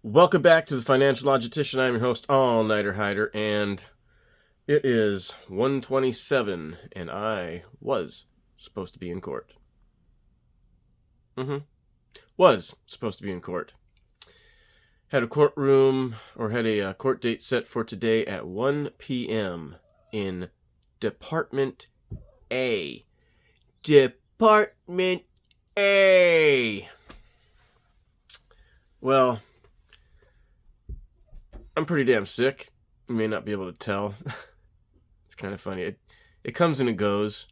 Welcome back to the Financial Logistician. I'm your host, All Nighter Hider, and it is 1:27, and I was supposed to be in court. Was supposed to be in court. Had a court date set for today at 1 p.m. in Department A. Department A. Well, I'm pretty damn sick. You may not be able to tell. It's kind of funny. It comes and it goes.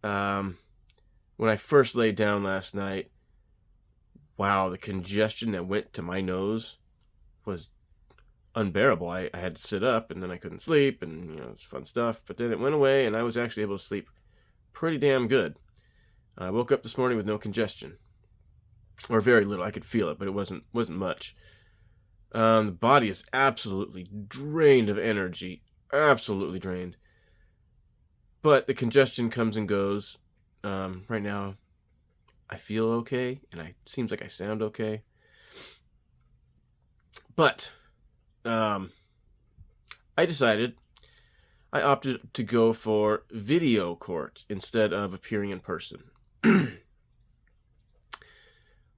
When I first laid down last night, wow, the congestion that went to my nose was unbearable. I had to sit up, and then I couldn't sleep, and it's fun stuff. But then it went away, and I was actually able to sleep pretty damn good. I woke up this morning with no congestion, or very little. I could feel it, but it wasn't much. The body is absolutely drained of energy, absolutely drained. But the congestion comes and goes. Right now, I feel okay, and it seems like I sound okay. But I opted to go for video court instead of appearing in person.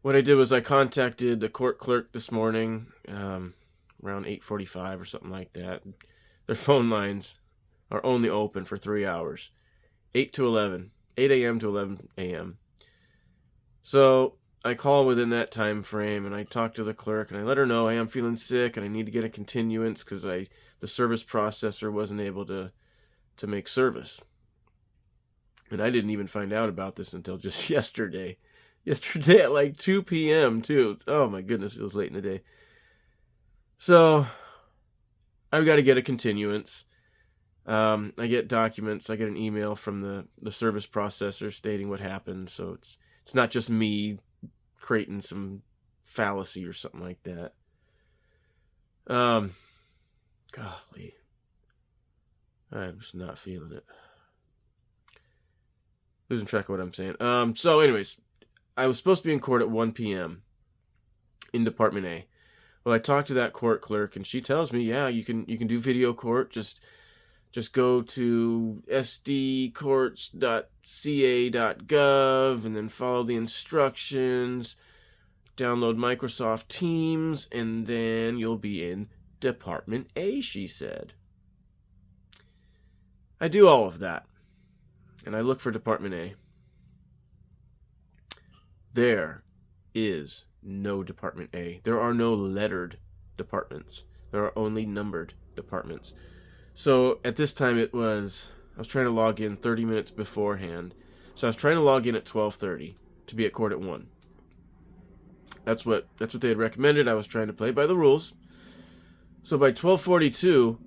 What I did was I contacted the court clerk this morning, around 8:45 or something like that. Their phone lines are only open for 3 hours, 8 a.m. to 11 a.m. So I call within that time frame, and I talk to the clerk, and I let her know, hey, I'm feeling sick, and I need to get a continuance because the service processor wasn't able to make service. And I didn't even find out about this until just yesterday. Yesterday at like 2 p.m. too. Oh my goodness, it was late in the day. So I've got to get a continuance. I get documents. I get an email from the service processor stating what happened. So it's not just me creating some fallacy or something like that. Golly, I'm just not feeling it. Losing track of what I'm saying. So anyways, I was supposed to be in court at 1 p.m. in Department A. Well, I talked to that court clerk, and she tells me, yeah, you can do video court. Just go to sdcourts.ca.gov and then follow the instructions. Download Microsoft Teams, and then you'll be in Department A, she said. I do all of that, and I look for Department A. There is no Department A. There are no lettered departments. There are only numbered departments. So at this time I was trying to log in 30 minutes beforehand. So I was trying to log in at 12:30 to be at court at 1. That's what they had recommended. I was trying to play by the rules. So by 12:42,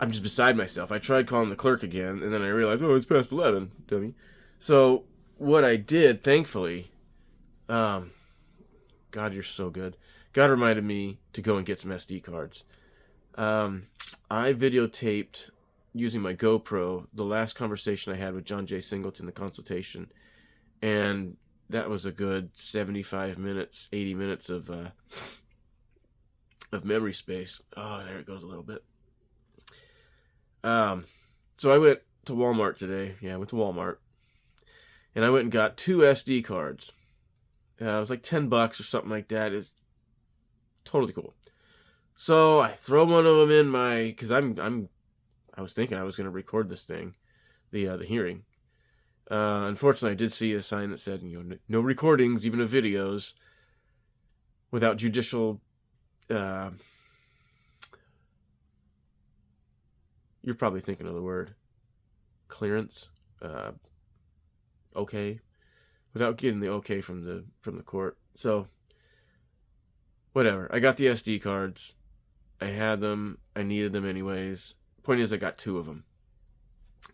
I'm just beside myself. I tried calling the clerk again, and then I realized, oh, it's past 11, dummy. So what I did, thankfully, God, you're so good. God reminded me to go and get some SD cards. I videotaped, using my GoPro, the last conversation I had with John J. Singleton, the consultation, and that was a good 75 minutes, 80 minutes of memory space. Oh, there it goes a little bit. So I went to Walmart today. Yeah, I went to Walmart, and I went and got 2 SD cards. It was like $10 or something like that. It's totally cool. So I throw one of them in because I was thinking I was going to record this thing, the hearing. Unfortunately, I did see a sign that said, no recordings, even of videos, without judicial. You're probably thinking of the word clearance. Okay, without getting the okay from the court. So whatever. I got the SD cards. I had them. I needed them anyways. Point is, I got 2 of them.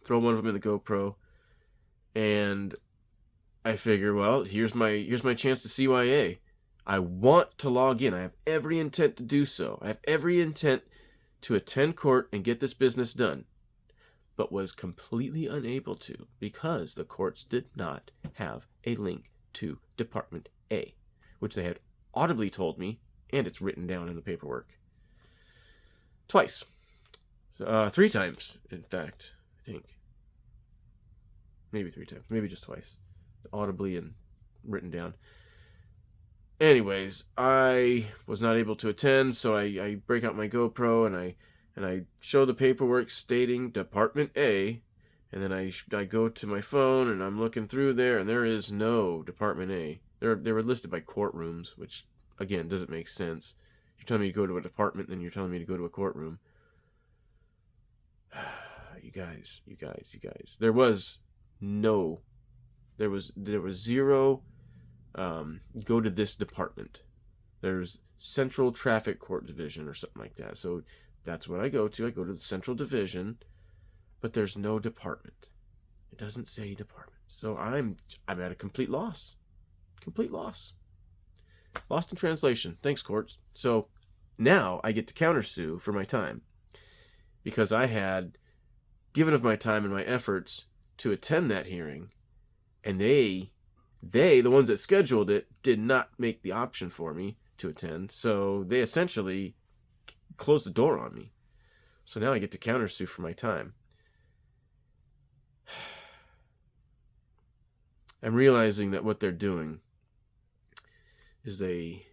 Throw one of them in the GoPro, and I figure, well, here's my chance to CYA. I want to log in. I have every intent to do so. I have every intent to attend court and get this business done, but was completely unable to because the courts did not have a link to Department A, which they had audibly told me, and it's written down in the paperwork. Twice. 3 times, in fact, I think. Maybe 3 times. Maybe just twice. Audibly and written down. Anyways, I was not able to attend, so I break out my GoPro and I show the paperwork stating Department A, and then I go to my phone and I'm looking through there, and there is no Department A. They were listed by courtrooms, which again doesn't make sense. You're telling me to go to a department, then you're telling me to go to a courtroom. You guys. There was zero. Go to this department. There's Central Traffic Court Division or something like that. So that's what I go to. I go to the Central Division, but there's no department. It doesn't say department. So I'm at a complete loss. Complete loss. Lost in translation. Thanks, courts. So now I get to countersue for my time because I had given of my time and my efforts to attend that hearing, and they, the ones that scheduled it, did not make the option for me to attend. So they essentially closed the door on me. So now I get to countersue for my time. I'm realizing that what they're doing is they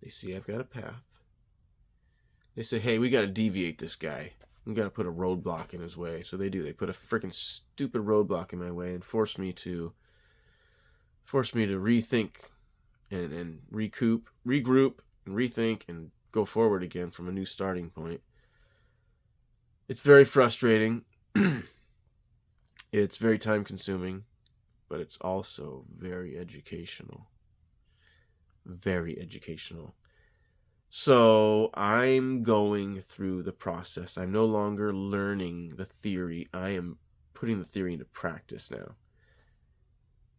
see I've got a path. They say, hey, we got to deviate this guy. We got to put a roadblock in his way. So they do. They put a freaking stupid roadblock in my way and force me to rethink and regroup and rethink and go forward again from a new starting point. It's very frustrating. It's very time consuming, but it's also very educational. Very educational. So I'm going through the process. I'm no longer learning the theory. I am putting the theory into practice now.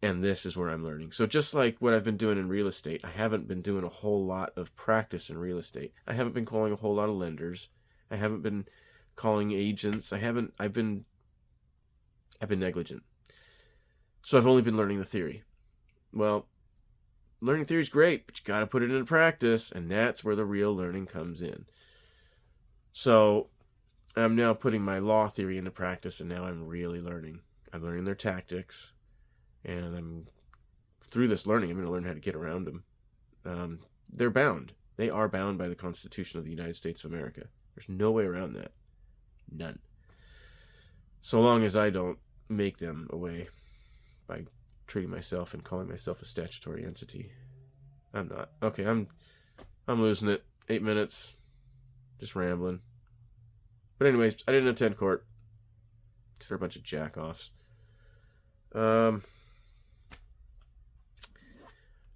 And this is where I'm learning. So just like what I've been doing in real estate, I haven't been doing a whole lot of practice in real estate. I haven't been calling a whole lot of lenders. I haven't been calling agents. I've been negligent. So I've only been learning the theory. Well, learning theory is great, but you got to put it into practice, and that's where the real learning comes in. So I'm now putting my law theory into practice, and now I'm really learning. I'm learning their tactics, and through this learning, I'm going to learn how to get around them. They're bound. They are bound by the Constitution of the United States of America. There's no way around that. None. So long as I don't make them away by treating myself and calling myself a statutory entity. I'm not. Okay, I'm losing it. 8 minutes. Just rambling. But anyways, I didn't attend court. Because they're a bunch of jack-offs.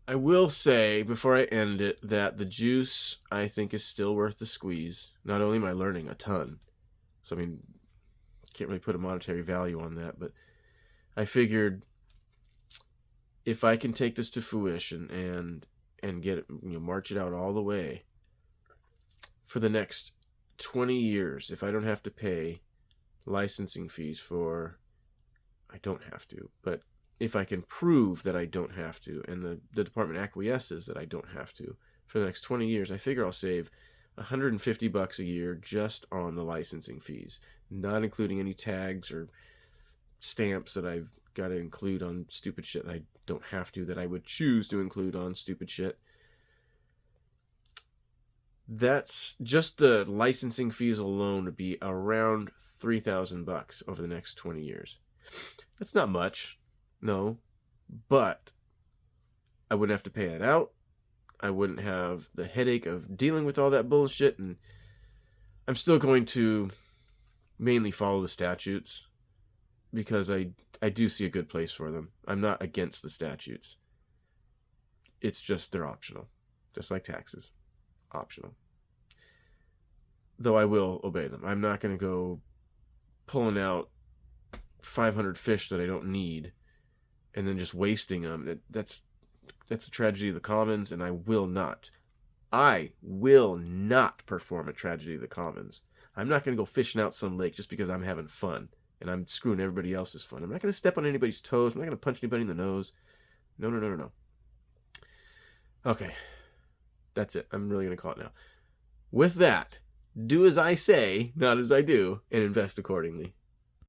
I will say, before I end it, that the juice, I think, is still worth the squeeze. Not only am I learning a ton. So, I mean, can't really put a monetary value on that, but I figured if I can take this to fruition and get it, march it out all the way for the next 20 years, if I don't have to pay licensing fees I don't have to, but if I can prove that I don't have to, and the department acquiesces that I don't have to, for the next 20 years, I figure I'll save $150 a year just on the licensing fees, not including any tags or stamps that I've got to include on stupid shit that I don't have to, that I would choose to include on stupid shit. That's just the licensing fees alone would be around $3,000 over the next 20 years. That's not much, no, but I wouldn't have to pay it out. I wouldn't have the headache of dealing with all that bullshit, and I'm still going to mainly follow the statutes because I do see a good place for them. I'm not against the statutes. It's just they're optional, just like taxes. Optional. Though I will obey them. I'm not going to go pulling out 500 fish that I don't need and then just wasting them. That's a tragedy of the commons, and I will not perform a tragedy of the commons. I'm not going to go fishing out some lake just because I'm having fun and I'm screwing everybody else's fun. I'm not going to step on anybody's toes. I'm not going to punch anybody in the nose. No. Okay. That's it. I'm really going to call it now. With that, do as I say, not as I do, and invest accordingly.